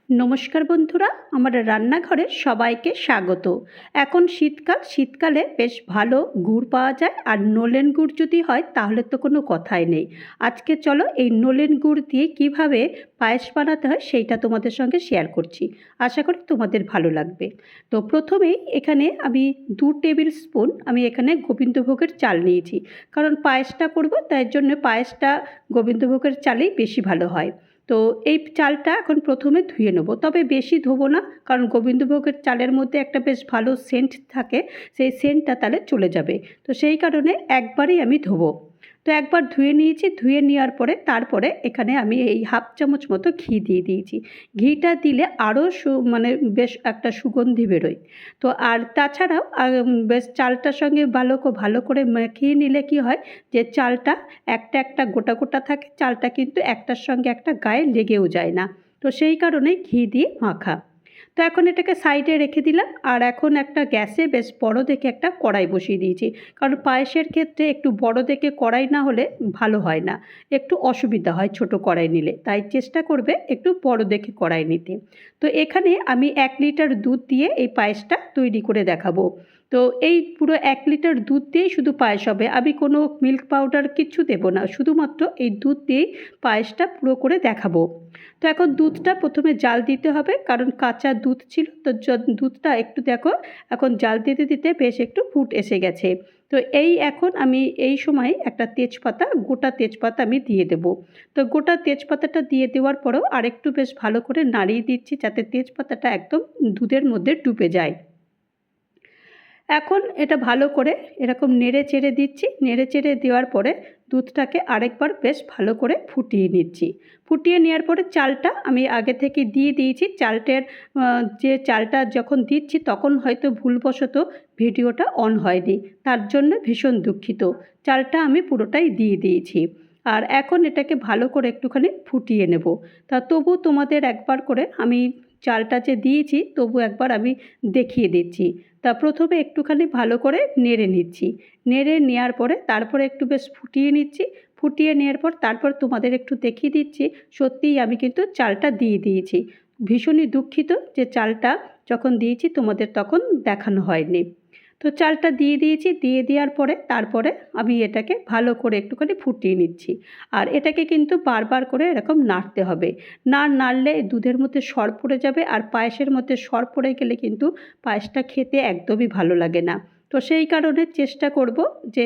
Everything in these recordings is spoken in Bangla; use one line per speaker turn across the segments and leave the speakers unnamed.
নমস্কার বন্ধুরা, আমার রান্নাঘরে সবাইকে স্বাগত। এখন শীতকালে বেশ ভালো গুড় পাওয়া যায়, আর নলেন গুড় যদি হয় তাহলে তো কোনো কথাই নেই। আজকে চলো এই নলেন গুড় দিয়ে কিভাবে পায়েস বানাতে হয় সেইটা তোমাদের সঙ্গে শেয়ার করছি। আশা করি তোমাদের ভালো লাগবে। তো প্রথমেই এখানে আমি 2 টেবিল স্পুন আমি এখানে গোবিন্দভোগের চাল নিয়েছি, কারণ পায়েসটা করব, তাই জন্য পায়েসটা গোবিন্দভোগের চালেই বেশি ভালো হয়। তো এই চালটা এখন প্রথমে ধুয়ে নেব, তবে বেশি ধোবো না, কারণ গোবিন্দভোগের চালের মধ্যে একটা বেশ ভালো সেন্ট থাকে, সেই সেন্টটা তাহলে চলে যাবে। তো সেই কারণে একবারই আমি ধোবো। তো একবার ধুয়ে নিয়েছি, ধুয়ে নেওয়ার পরে তারপরে এখানে আমি এই 1/2 চামচ মতো ঘি দিয়ে দিয়েছি। ঘিটা দিলে আরও মানে বেশ একটা সুগন্ধি বেরোয়। তো আর তাছাড়াও বেশ চালটার সঙ্গে ভালো করে মাখিয়ে নিলে কি হয়, যে চালটা একটা একটা গোটা গোটা থাকে, চালটা কিন্তু একটার সঙ্গে একটা গায়ে লেগেও যায় না। তো সেই কারণেই ঘি দিয়ে মাখা। তো এখন এটাকে সাইডে রেখে দিলাম, আর এখন একটা গ্যাসে বেশ বড় দেখে একটা কড়াই বসিয়ে দিয়েছি, কারণ পায়েসের ক্ষেত্রে একটু বড় দেখে কড়াই না হলে ভালো হয় না, একটু অসুবিধা হয় ছোট কড়াই নিলে, তাই চেষ্টা করবে একটু বড় দেখে কড়াই নিতে। তো এখানে আমি 1 লিটার দুধ দিয়ে এই পায়েসটা তৈরি করে দেখাবো। তো এই পুরো 1 লিটার দুধ দিয়েই শুধু পায়েস হবে, আমি কোনো মিল্ক পাউডার কিচ্ছু দেবো না, শুধুমাত্র এই দুধ দিয়েই পায়েসটা পুরো করে দেখাবো। তো এখন দুধটা প্রথমে জাল দিতে হবে, কারণ কাঁচা দুধ ছিল তো, দুধটা একটু দেখো এখন জাল দিতে দিতে বেশ একটু ফুট এসে গেছে। তো এখন আমি এই সময় একটা তেজপাতা, গোটা তেজপাতা আমি দিয়ে দেব। তো গোটা তেজপাতাটা দিয়ে দেওয়ার পরেও আরেকটু বেশ ভালো করে নাড়িয়ে দিচ্ছি, যাতে তেজপাতাটা একদম দুধের মধ্যে ডুবে যায়। এখন এটা ভালো করে এরকম নেড়ে চেড়ে দিচ্ছি, নেড়ে চেড়ে দেওয়ার পরে দুধটাকে আরেকবার বেশ ভালো করে ফুটিয়ে নিচ্ছি। ফুটিয়ে নেওয়ার পরে চালটা আমি আগে থেকে দিয়ে দিয়েছি। যে চালটা যখন দিচ্ছি তখন হয়তো ভুলবশত ভিডিওটা অন হয়নি, তার জন্য ভীষণ দুঃখিত। চালটা আমি পুরোটাই দিয়ে দিয়েছি। আর এখন এটাকে ভালো করে একটুখানি ফুটিয়ে নেব। তা তবু তোমাদের একবার করে আমি চালটা যে দিয়েছি তবু একবার আমি দেখিয়ে দিচ্ছি। তা প্রথমে একটুখানি ভালো করে নেড়ে নিচ্ছি, নেড়ে নেওয়ার পরে তারপরে একটু বেশ ফুটিয়ে নিচ্ছি। ফুটিয়ে নেওয়ার পর তারপর তোমাদের একটু দেখিয়ে দিচ্ছি, সত্যিই আমি কিন্তু চালটা দিয়ে দিয়েছি। ভীষণই দুঃখিত যে চালটা যখন দিয়েছি তোমাদের তখন দেখানো হয়নি। তো চালটা দিয়ে দিয়েছি, দিয়ে দেওয়ার পরে তারপরে আমি এটাকে ভালো করে একটুখানি ফুটিয়ে নিচ্ছি। আর এটাকে কিন্তু বারবার করে এরকম নাড়তে হবে, না নাড়লে দুধের মধ্যে সর পড়ে যাবে, আর পায়েসের মধ্যে সর পড়ে গেলে কিন্তু পায়েসটা খেতে একদমই ভালো লাগে না। তো সেই কারণে চেষ্টা করব যে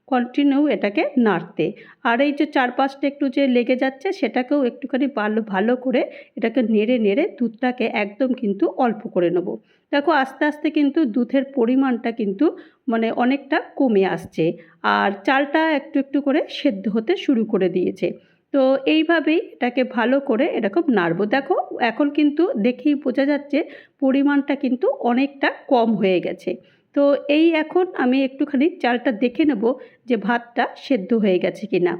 কন্টিনিউ এটাকে নাড়তে। আর এই যে চারপাশটা একটু যে লেগে যাচ্ছে সেটাকেও একটুখানি ভালো করে এটাকে নেড়ে নেড়ে দুধটাকে একদম কিন্তু অল্প করে নেব। দেখো আস্তে আস্তে কিন্তু দুধের পরিমাণটা কিন্তু মানে অনেকটা কমে আসছে, আর চালটা একটু একটু করে সেদ্ধ হতে শুরু করে দিয়েছে। তো এইভাবেই এটাকে ভালো করে এরকম নাড়বো। দেখো এখন কিন্তু দেখেই বোঝা যাচ্ছে পরিমাণটা কিন্তু অনেকটা কম হয়ে গেছে। তো এখন আমি একটুখানি চালটা দেখে নেব যে ভাতটা সেদ্ধ হয়ে গেছে কিনা।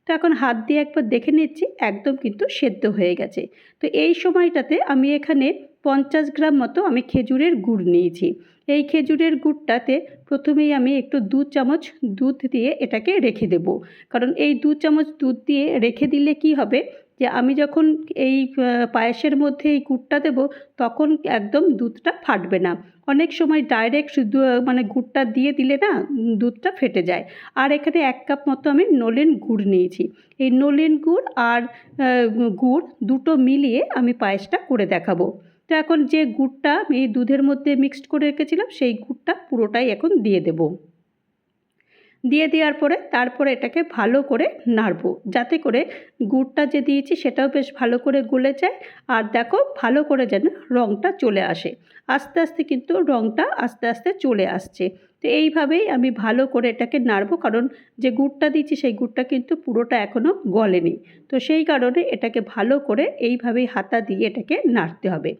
তো এখন হাত দিয়ে একবার দেখে নিচ্ছি, একদম কিন্তু সেদ্ধ হয়ে গেছে। তো এই সময়টাতে আমি এখানে 50 গ্রাম মতো আমি খেজুরের গুড় নিয়েছি। এই খেজুরের গুড়টাতে প্রথমেই আমি একটু 2 চামচ দুধ দিয়ে এটাকে রেখে দেব, কারণ এই 2 চামচ দুধ দিয়ে রেখে দিলে কি হবে, যে আমি যখন এই পায়েসের মধ্যে এই গুড়টা দেব তখন একদম দুধটা ফাটবে না। অনেক সময় ডাইরেক্ট শুধু মানে গুড়টা দিয়ে দিলে না দুধটা ফেটে যায়। আর এখানে 1 কাপ মতো আমি নলেন গুড় নিয়েছি। এই নলেন গুড় আর গুড় দুটো মিলিয়ে আমি পায়েসটা করে দেখাবো। তো এখন যে গুড়টা আমি এই দুধের মধ্যে মিক্সড করে রেখেছিলাম সেই গুড়টা পুরোটাই এখন দিয়ে দেব। দিয়ে দেওয়ার পরে তারপরে এটাকে ভালো করে নাড়বো, যাতে করে গুড়টা যে দিয়েছি সেটাও বেশ ভালো করে গলে যায়। আর দেখো ভালো করে যেন রঙটা চলে আসে, আস্তে আস্তে কিন্তু রঙটা আস্তে আস্তে চলে আসছে। তো এইভাবেই আমি ভালো করে এটাকে নাড়বো, কারণ যে গুড়টা দিচ্ছি সেই গুড়টা কিন্তু পুরোটা এখনও গলেনি। তো সেই কারণে এটাকে ভালো করে এইভাবেই হাতা দিয়ে এটাকে নাড়তে হবে।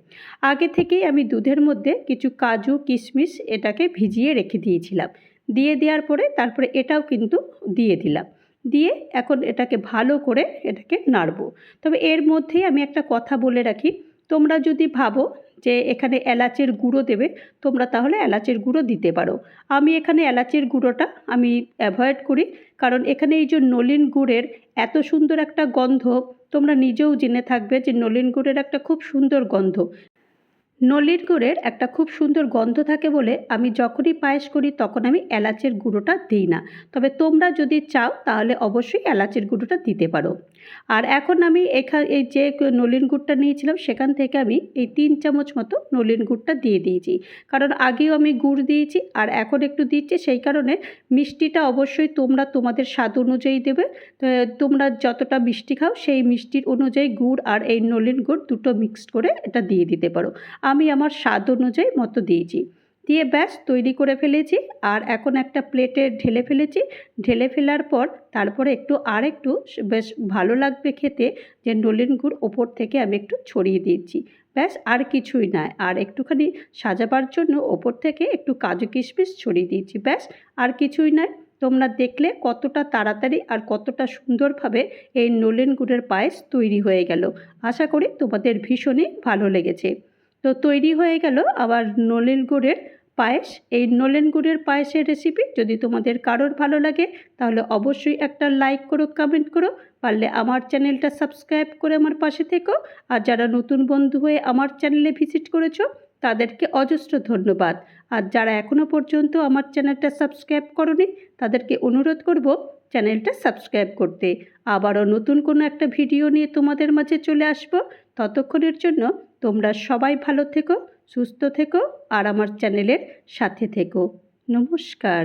আগে থেকেই আমি দুধের মধ্যে কিছু কাজু কিশমিশ এটাকে ভিজিয়ে রেখে দিয়েছিলাম। দিয়ে দেওয়ার পরে তারপরে এটাও কিন্তু দিয়ে দিলাম। দিয়ে এখন এটাকে ভালো করে এটাকে নাড়বো। তবে এর মধ্যেই আমি একটা কথা বলে রাখি, তোমরা যদি ভাবো যে এখানে এলাচের গুঁড়ো দেবে, তোমরা তাহলে এলাচের গুঁড়ো দিতে পারো। আমি এখানে এলাচের গুঁড়োটা আমি অ্যাভয়েড করি, কারণ এখানে এই যে নলেন গুড়ের এত সুন্দর একটা গন্ধ, তোমরা নিজেও জেনে থাকবে যে নলেন গুড়ের একটা খুব সুন্দর গন্ধ। নলেন গুড়ের একটা খুব সুন্দর গন্ধ থাকে বলে আমি যখনই পায়েস করি তখন আমি এলাচের গুঁড়োটা দিই না। তবে তোমরা যদি চাও তাহলে অবশ্যই এলাচের গুঁড়োটা দিতে পারো। আর এখন আমি এই যে নলেন গুড়টা নিয়েছিলাম সেখান থেকে আমি এই 3 চামচ মতো নলেন গুড়টা দিয়ে দিয়েছি। কারণ আগেও আমি গুড় দিয়েছি আর এখন একটু দিচ্ছি, সেই কারণে মিষ্টিটা অবশ্যই তোমরা তোমাদের স্বাদ অনুযায়ী দেবে। তোমরা যতটা মিষ্টি খাও সেই মিষ্টির অনুযায়ী গুড় আর এই নলেন গুড় দুটো মিক্সড করে এটা দিয়ে দিতে পারো। আমি আমার স্বাদ অনুযায়ী মতো দিয়েছি, দিয়ে ব্যাস তৈরি করে ফেলেছি। আর এখন একটা প্লেটে ঢেলে ফেলেছি। ঢেলে ফেলার পর তারপরে একটু বেশ ভালো লাগবে খেতে যে নলেন গুড় ওপর থেকে আমি একটু ছড়িয়ে দিয়েছি। ব্যাস আর কিছুই নয়। আর একটুখানি সাজাবার জন্য ওপর থেকে একটু কাজু কিশমিশ ছড়িয়ে দিয়েছি। ব্যাস আর কিছুই নয়। তোমরা দেখলে কতটা তাড়াতাড়ি আর কতটা সুন্দরভাবে এই নলেন গুড়ের পায়েস তৈরি হয়ে গেল। আশা করি তোমাদের ভীষণই ভালো লেগেছে। তো তৈরি হয়ে গেল আবার নলেন গুড়ের পায়েস। এই নলেন গুড়ের পায়েসের রেসিপি যদি তোমাদের কারোর ভালো লাগে তাহলে অবশ্যই একটা লাইক করো, কমেন্ট করো, পারলে আমার চ্যানেলটা সাবস্ক্রাইব করে আমার পাশে থেকো। আর যারা নতুন বন্ধু হয়ে আমার চ্যানেলে ভিজিট করেছো তাদেরকে অজস্র ধন্যবাদ। আর যারা এখনও পর্যন্ত আমার চ্যানেলটা সাবস্ক্রাইব করোনি তাদেরকে অনুরোধ করব চ্যানেলটা সাবস্ক্রাইব করতে। আবারও নতুন কোনো একটা ভিডিও নিয়ে তোমাদের মাঝে চলে আসব। ততক্ষণের জন্য তোমরা সবাই ভালো থেকো, সুস্থ থেকো আর আমার চ্যানেলের সাথে থেকো। নমস্কার।